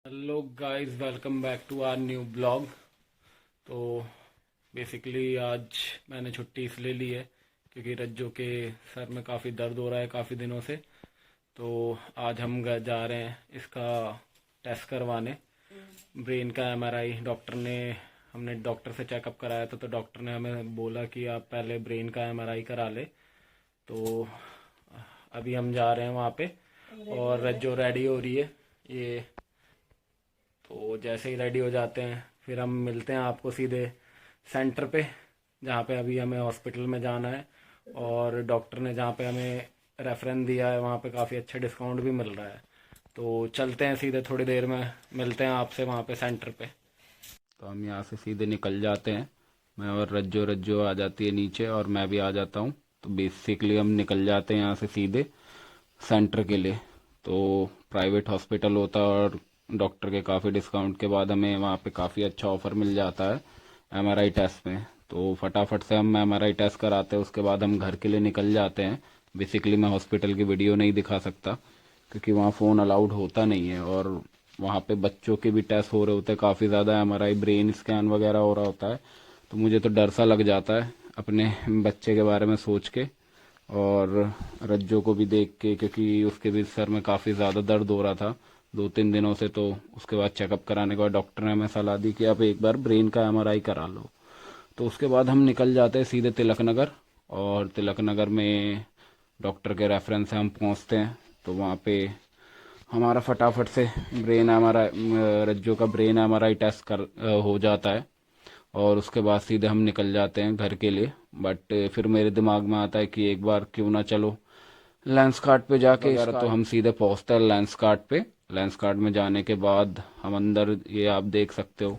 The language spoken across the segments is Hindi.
Hello guys, welcome back to our new blog. तो बेसिकली आज मैंने छुट्टी इसलिए ली है क्योंकि रज्जो के सर में काफ़ी दर्द हो रहा है काफ़ी दिनों से। तो आज हम जा रहे हैं इसका टेस्ट करवाने, ब्रेन का एमआरआई। हमने डॉक्टर से चेकअप कराया था, तो डॉक्टर ने हमें बोला कि आप पहले ब्रेन का एमआरआई करा ले। तो अभी हम जा रहे हैं वहाँ पे और रज्जो रेडी हो रही है। ये तो जैसे ही रेडी हो जाते हैं फिर हम मिलते हैं आपको सीधे सेंटर पे, जहाँ पे अभी हमें हॉस्पिटल में जाना है। और डॉक्टर ने जहाँ पे हमें रेफरेंस दिया है वहाँ पे काफ़ी अच्छा डिस्काउंट भी मिल रहा है। तो चलते हैं सीधे, थोड़ी देर में मिलते हैं आपसे वहाँ पे सेंटर पे। तो हम यहाँ से सीधे निकल जाते हैं। मैं और रज्जो रज्जो आ जाती है नीचे और मैं भी आ जाता हूँ। तो बेसिकली हम निकल जाते हैं यहाँ से सीधे सेंटर के लिए। तो प्राइवेट हॉस्पिटल होता है और डॉक्टर के काफ़ी डिस्काउंट के बाद हमें वहाँ पे काफ़ी अच्छा ऑफर मिल जाता है एमआरआई टेस्ट में। तो फटाफट से हम एमआरआई टेस्ट कराते हैं, उसके बाद हम घर के लिए निकल जाते हैं। बेसिकली मैं हॉस्पिटल की वीडियो नहीं दिखा सकता क्योंकि वहाँ फ़ोन अलाउड होता नहीं है, और वहाँ पे बच्चों के भी टेस्ट हो रहे होते हैं काफ़ी ज़्यादा, एमआरआई ब्रेन स्कैन वगैरह हो रहा होता है। तो मुझे तो डर सा लग जाता है अपने बच्चे के बारे में सोच के और रज्जो को भी देख के, क्योंकि उसके भी सर में काफ़ी ज़्यादा दर्द हो रहा था 2-3 दिनों से। तो उसके बाद चेकअप कराने के बाद डॉक्टर ने हमें सलाह दी कि आप एक बार ब्रेन का एमआरआई करा लो। तो उसके बाद हम निकल जाते हैं सीधे तिलक नगर, और तिलक नगर में डॉक्टर के रेफरेंस से हम पहुंचते हैं। तो वहाँ पे हमारा फटाफट से ब्रेन एमआरआई, रज्जो का ब्रेन एमआरआई टेस्ट हो जाता है, और उसके बाद सीधे हम निकल जाते हैं घर के लिए। बट फिर मेरे दिमाग में आता है कि एक बार क्यों ना चलो लेंस कार्ट पे जाके इसका। तो हम सीधे पहुंचते हैं लेंस कार्ट पे। लेंस कार्ट में जाने के बाद हम अंदर, ये आप देख सकते हो,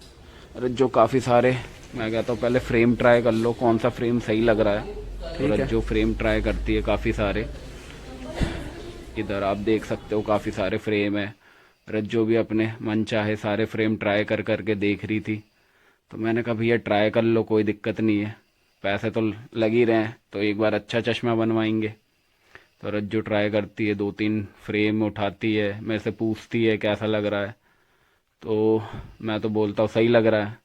अरे जो काफ़ी सारे, मैं कहता हूँ पहले फ्रेम ट्राई कर लो कौन सा फ्रेम सही लग रहा है। ठीक है, जो फ्रेम ट्राई करती है काफ़ी सारे, इधर आप देख सकते हो काफ़ी सारे फ्रेम है। रज्जो भी अपने मन चाहे सारे फ्रेम ट्राई कर करके देख रही थी। तो मैंने कहा भैया ट्राई कर लो, कोई दिक्कत नहीं है, पैसे तो लग ही रहे हैं, तो एक बार अच्छा चश्मा बनवाएंगे। तो रज्जो ट्राई करती है, 2-3 फ्रेम उठाती है, मेरे से पूछती है कैसा लग रहा है। तो मैं तो बोलता हूँ सही लग रहा है।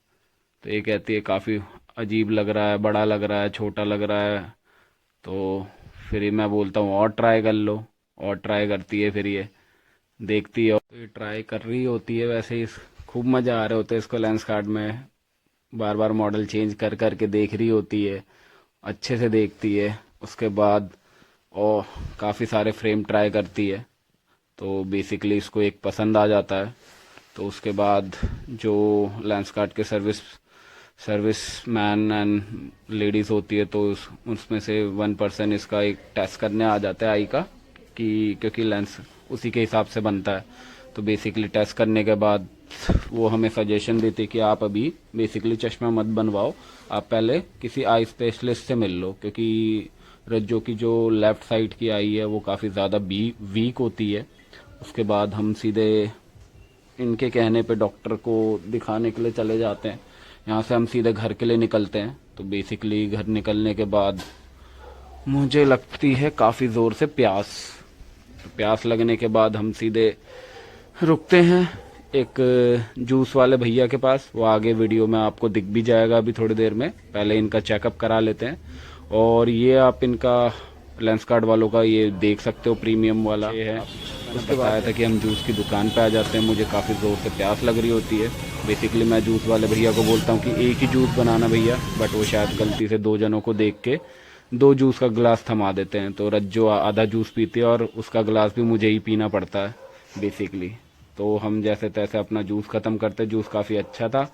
तो ये कहती है काफ़ी अजीब लग रहा है, बड़ा लग रहा है, छोटा लग रहा है। तो फिर ये मैं बोलता हूँ और ट्राई कर लो, और ट्राई करती है, फिर ये देखती है, तो ये ट्राई कर रही होती है। वैसे ही खूब मज़ा आ रहे होते हैं इसको लेंस कार्ड में, बार बार मॉडल चेंज कर करके देख रही होती है, अच्छे से देखती है। उसके बाद और काफ़ी सारे फ्रेम ट्राई करती है। तो बेसिकली इसको एक पसंद आ जाता है। तो उसके बाद जो लेंस कार्ड के सर्विस मैन एंड लेडीज़ होती है, तो उसमें से 1 पर्सन इसका एक टेस्ट करने आ जाता है आई का, कि क्योंकि लेंस उसी के हिसाब से बनता है। तो बेसिकली टेस्ट करने के बाद वो हमें सजेशन देते कि आप अभी बेसिकली चश्मा मत बनवाओ, आप पहले किसी आई स्पेशलिस्ट से मिल लो, क्योंकि रज्जो की जो लेफ़्ट साइड की आई है वो काफ़ी ज़्यादा वीक होती है। उसके बाद हम सीधे इनके कहने पे डॉक्टर को दिखाने के लिए चले जाते हैं। यहाँ से हम सीधे घर के लिए निकलते हैं। तो बेसिकली घर निकलने के बाद मुझे लगती है काफ़ी ज़ोर से प्यास। तो प्यास लगने के बाद हम सीधे रुकते हैं एक जूस वाले भैया के पास। वो आगे वीडियो में आपको दिख भी जाएगा अभी थोड़ी देर में। पहले इनका चेकअप करा लेते हैं। और ये आप इनका लेंस कार्ड वालों का ये देख सकते हो, प्रीमियम वाला ये है। उसके बताया था कि हम जूस की दुकान पे आ जाते हैं, मुझे काफ़ी ज़ोर से प्यास लग रही होती है। बेसिकली मैं जूस वाले भैया को बोलता हूँ कि एक ही जूस बनाना भैया, बट वो शायद गलती से 2 जनों को देख के 2 जूस का गिलास थमा देते हैं। तो रज्जो आधा जूस पीती है और उसका गिलास भी मुझे ही पीना पड़ता है बेसिकली। तो हम जैसे तैसे अपना जूस ख़त्म करते। जूस काफ़ी अच्छा था,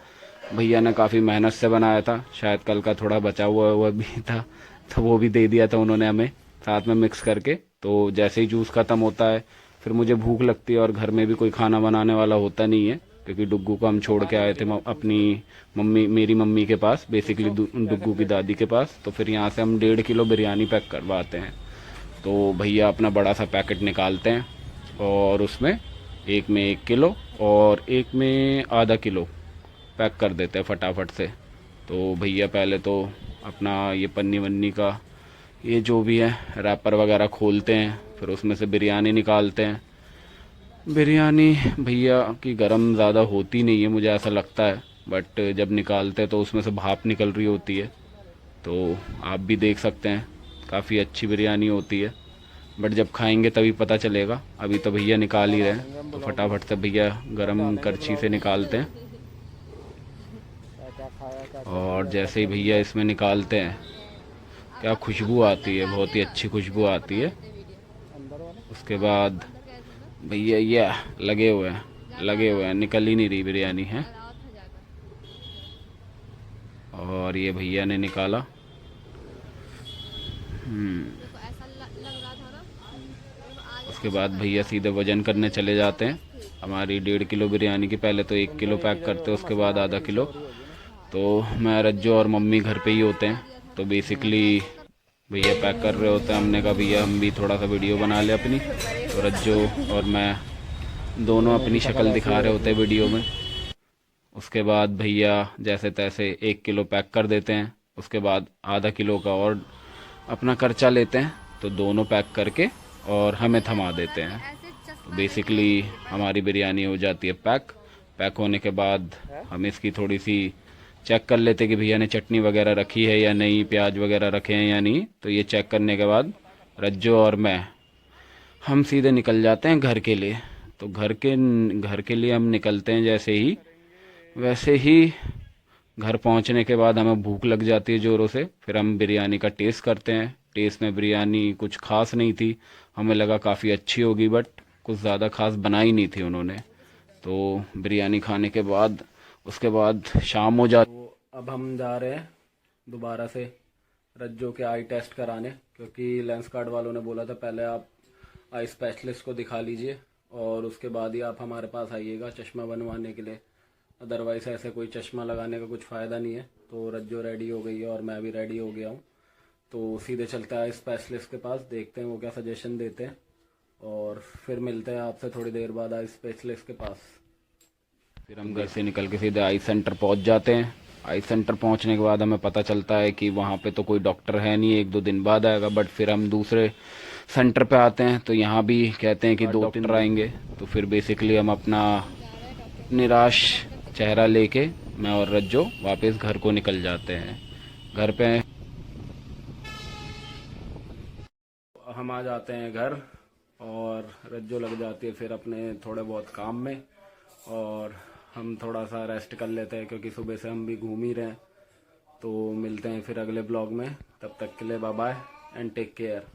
भैया ने काफ़ी मेहनत से बनाया था, शायद कल का थोड़ा बचा हुआ भी था, तो वो भी दे दिया था उन्होंने हमें साथ में मिक्स करके। तो जैसे ही जूस ख़त्म होता है फिर मुझे भूख लगती है, और घर में भी कोई खाना बनाने वाला होता नहीं है, क्योंकि डुग्गू को हम छोड़ के आए थे अपनी मम्मी, मेरी मम्मी के पास, बेसिकली डुग्गू की दादी के पास। तो फिर यहाँ से हम 1.5 किलो बिरयानी पैक करवाते हैं। तो भैया अपना बड़ा सा पैकेट निकालते हैं, और उसमें एक में 1 किलो और एक में आधा किलो पैक कर देते हैं फटाफट से। तो भैया पहले तो अपना ये पन्नी वन्नी का ये जो भी है रैपर वगैरह खोलते हैं, फिर उसमें से बिरयानी निकालते हैं। बिरयानी भैया की गरम ज़्यादा होती नहीं है, मुझे ऐसा लगता है, बट जब निकालते हैं तो उसमें से भाप निकल रही होती है। तो आप भी देख सकते हैं, काफ़ी अच्छी बिरयानी होती है, बट जब खाएंगे तभी पता चलेगा। अभी तो भैया निकाल ही रहे हैं, तो फटाफट से भैया गरम करछी से निकालते हैं। और जैसे ही भैया इसमें निकालते हैं, क्या खुशबू आती है, बहुत ही अच्छी खुशबू आती है। उसके बाद भैया ये लगे हुए हैं, निकल ही नहीं रही बिरयानी है। और ये भैया ने निकाला। उसके बाद भैया सीधे वजन करने चले जाते हैं। हमारी 1.5 किलो बिरयानी की पहले तो 1 किलो पैक करते हैं, उसके बाद आधा किलो। तो मैं, रज्जो और मम्मी घर पे ही होते हैं, तो बेसिकली भैया पैक कर रहे होते हैं। हमने कहा भैया हम भी थोड़ा सा वीडियो बना ले अपनी, तो रज्जो और मैं दोनों अपनी शक्ल दिखा रहे होते हैं वीडियो में। उसके बाद भैया जैसे तैसे 1 किलो पैक कर देते हैं। उसके बाद आधा किलो का और अपना खर्चा लेते हैं, तो दोनों पैक करके और हमें थमा देते हैं। तो बेसिकली हमारी बिरयानी हो जाती है पैक। पैक होने के बाद हम इसकी थोड़ी सी चेक कर लेते कि भैया ने चटनी वगैरह रखी है या नहीं, प्याज वगैरह रखे हैं या नहीं। तो ये चेक करने के बाद रज्जो और मैं, हम सीधे निकल जाते हैं घर के लिए। तो घर के लिए हम निकलते हैं जैसे ही, वैसे ही घर पहुंचने के बाद हमें भूख लग जाती है ज़ोरों से। फिर हम बिरयानी का टेस्ट करते हैं। टेस्ट में बिरयानी कुछ खास नहीं थी, हमें लगा काफ़ी अच्छी होगी, बट कुछ ज़्यादा खास बनाई नहीं थी उन्होंने। तो बिरयानी खाने के बाद, उसके बाद शाम हो जाती। तो अब हम जा रहे हैं दोबारा से रज्जो के आई टेस्ट कराने, क्योंकि लेंस कार्ड वालों ने बोला था पहले आप आई स्पेशलिस्ट को दिखा लीजिए और उसके बाद ही आप हमारे पास आइएगा चश्मा बनवाने के लिए, अदरवाइज़ ऐसे कोई चश्मा लगाने का कुछ फ़ायदा नहीं है। तो रज्जो रेडी हो गई है और मैं भी रेडी हो गया हूँ, तो सीधे चलता है स्पेशलिस्ट के पास, देखते हैं वो क्या सजेशन देते हैं और फिर मिलते हैं आपसे थोड़ी देर बाद आई स्पेशलिस्ट के पास। फिर हम घर से निकल के सीधे आई सेंटर पहुंच जाते हैं। आई सेंटर पहुंचने के बाद हमें पता चलता है कि वहाँ पे तो कोई डॉक्टर है नहीं, 1-2 दिन बाद आएगा। बट फिर हम दूसरे सेंटर पे आते हैं, तो यहाँ भी कहते हैं कि 2 डॉक्टर आएंगे। तो फिर बेसिकली हम अपना निराश चेहरा लेके, मैं और रज्जो वापस घर को निकल जाते हैं। घर पे हम आ जाते हैं घर, और रज्जो लग जाती है फिर अपने थोड़े बहुत काम में, और हम थोड़ा सा रेस्ट कर लेते हैं क्योंकि सुबह से हम भी घूम ही रहे हैं। तो मिलते हैं फिर अगले ब्लॉग में, तब तक के लिए bye bye and take care.